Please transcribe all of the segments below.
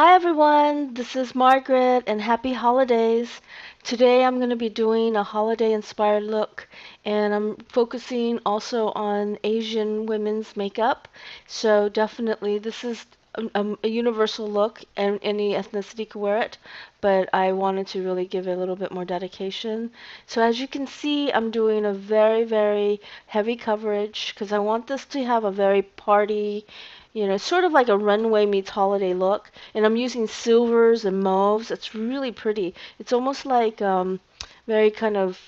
Hi everyone, this is Margaret and happy holidays. Today I'm going to be doing a holiday inspired look and I'm focusing also on Asian women's makeup. So definitely this is a universal look and any ethnicity could wear it, but I wanted to really give it a little bit more dedication. So as you can see, I'm doing a very heavy coverage because I want this to have a very party, sort of like a runway meets holiday look. And I'm using silvers and mauves. It's really pretty. It's almost like very kind of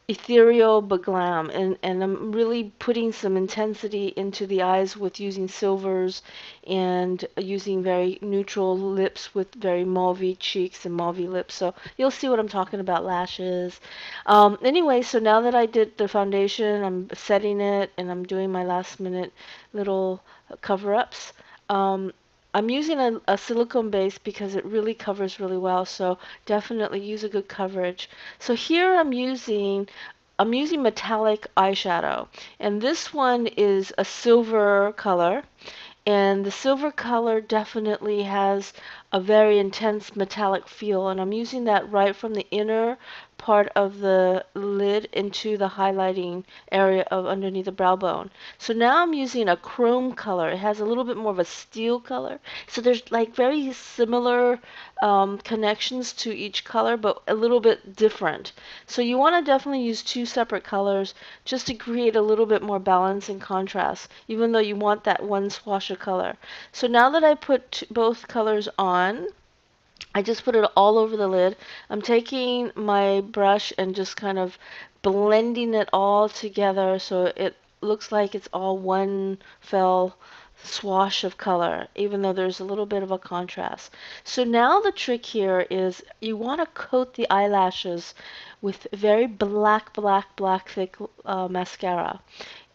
ethereal but glam. And I'm really putting some intensity into the eyes with using silvers and using very neutral lips with very mauvey cheeks and mauvey lips. So you'll see what I'm talking about, lashes. Anyway, so now that I did the foundation, I'm setting it and I'm doing my last minute little cover-ups. Um, I'm using a silicone base because it really covers really well, so definitely use a good coverage. So here I'm using metallic eyeshadow, and this one is a silver color, and the silver color definitely has a very intense metallic feel, and I'm using that right from the inner part of the lid into the highlighting area of underneath the brow bone. So now I'm using a chrome color. It has a little bit more of a steel color. So there's like very similar connections to each color, but a little bit different. So you want to definitely use two separate colors just to create a little bit more balance and contrast, even though you want that one swatch of color. So now that I put both colors on, I just put it all over the lid. I'm taking my brush and just kind of blending it all together so it looks like it's all one fell swash of color, even though there's a little bit of a contrast. So now the trick here is you want to coat the eyelashes with very black thick mascara.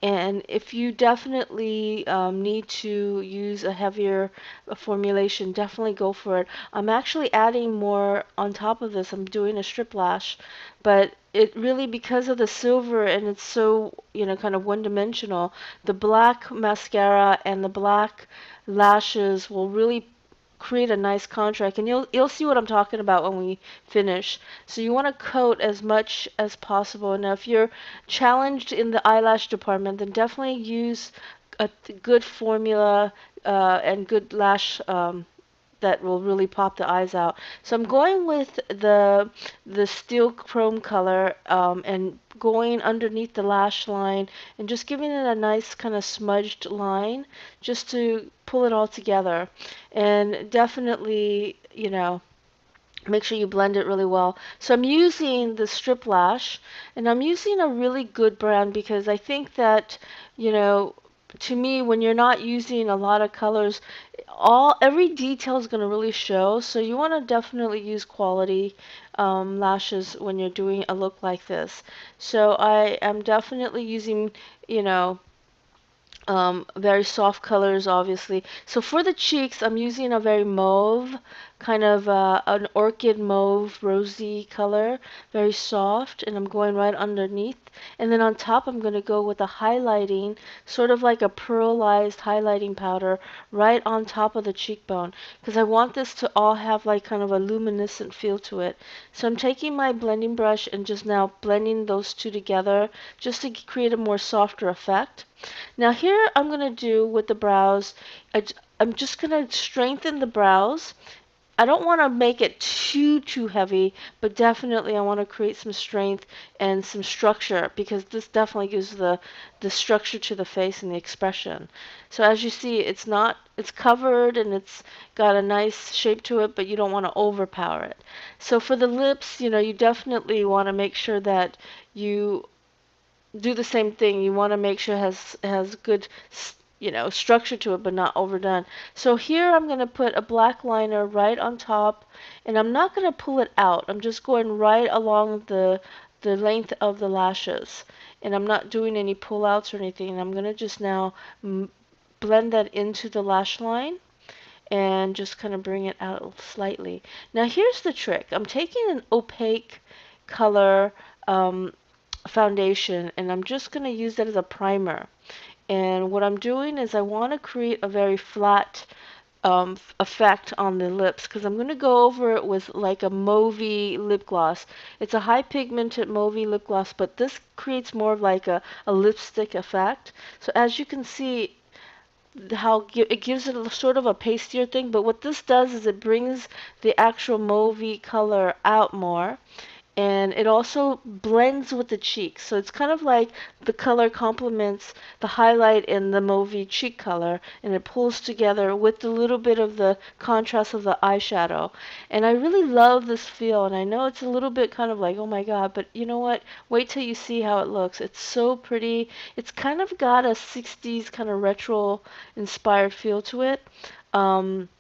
And if you definitely need to use a heavier formulation, definitely go for it. I'm actually adding more on top of this. I'm doing a strip lash, but it really, because of the silver and it's so, kind of one-dimensional, the black mascara and the black lashes will really create a nice contrast, and you'll see what I'm talking about when we finish. So you want to coat as much as possible. Now if you're challenged in the eyelash department, then definitely use a good formula and good lash that will really pop the eyes out. So I'm going with the steel chrome color and going underneath the lash line and just giving it a nice kind of smudged line just to pull it all together. And definitely, make sure you blend it really well. So I'm using the strip lash, and I'm using a really good brand because I think that, you know, to me, when you're not using a lot of colors, every detail is going to really show. So you want to definitely use quality lashes when you're doing a look like this. So I am definitely using, you know, very soft colors, obviously. So for the cheeks, I'm using a very mauve, kind of an orchid mauve, rosy color, very soft, and I'm going right underneath. And then on top, I'm going to go with a highlighting, sort of like a pearlized highlighting powder, right on top of the cheekbone, because I want this to all have like kind of a luminescent feel to it. So I'm taking my blending brush and just now blending those two together, just to create a more softer effect. Now here I'm going to do with the brows, I'm just going to strengthen the brows. I don't want to make it too heavy, but definitely I want to create some strength and some structure because this definitely gives the structure to the face and the expression. So as you see, it's covered and it's got a nice shape to it, but you don't want to overpower it. So for the lips, you definitely want to make sure that you do the same thing. You want to make sure it has good, structure to it, but not overdone. So here I'm going to put a black liner right on top, and I'm not going to pull it out. I'm just going right along the length of the lashes, and I'm not doing any pull outs or anything. And I'm going to just now blend that into the lash line and just kind of bring it out slightly. Now here's the trick. I'm taking an opaque color foundation, and I'm just going to use that as a primer. And what I'm doing is I want to create a very flat effect on the lips because I'm going to go over it with like a mauvey lip gloss. It's a high pigmented mauvey lip gloss, but this creates more of like a lipstick effect. So as you can see, it gives it a sort of a pastier thing, but what this does is it brings the actual mauvey color out more, and it also blends with the cheeks. So it's kind of like the color complements the highlight in the mauvey cheek color, and it pulls together with a little bit of the contrast of the eyeshadow. And I really love this feel, and I know it's a little bit kind of like, oh my god, but you know what? Wait till you see how it looks. It's so pretty. It's kind of got a 60s kind of retro inspired feel to it. Um,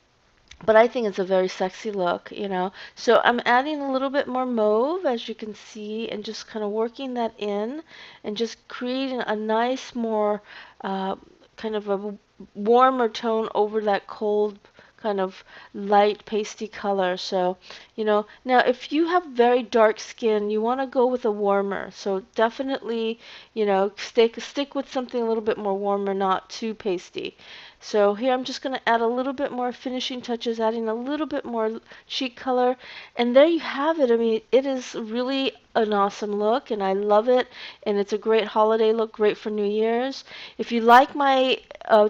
but I think it's a very sexy look, you know. So I'm adding a little bit more mauve, as you can see, and just kind of working that in and just creating a nice, more uh, kind of a warmer tone over that cold kind of light pasty color. So, you know, now if you have very dark skin, you want to go with a warmer. So definitely, you know, stick with something a little bit more warmer, not too pasty. So here I'm just going to add a little bit more finishing touches, adding a little bit more cheek color. And there you have it. I mean, it is really an awesome look, and I love it. And it's a great holiday look, great for New Year's. If you like my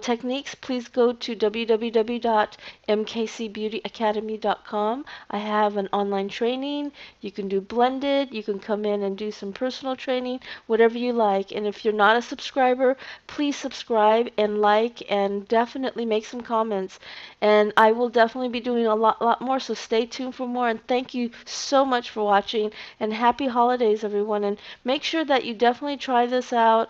techniques, please go to www.mkcbeautyacademy.com. I have an online training. You can do blended. You can come in and do some personal training, whatever you like. And if you're not a subscriber, please subscribe and like and definitely make some comments. And I will definitely be doing a lot more, so stay tuned for more. And thank you so much for watching. And happy holidays, everyone. And make sure that you definitely try this out.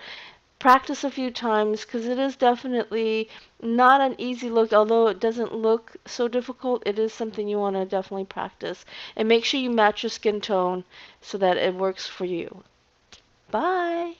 Practice a few times because it is definitely not an easy look. Although it doesn't look so difficult, it is something you want to definitely practice. And make sure you match your skin tone so that it works for you. Bye!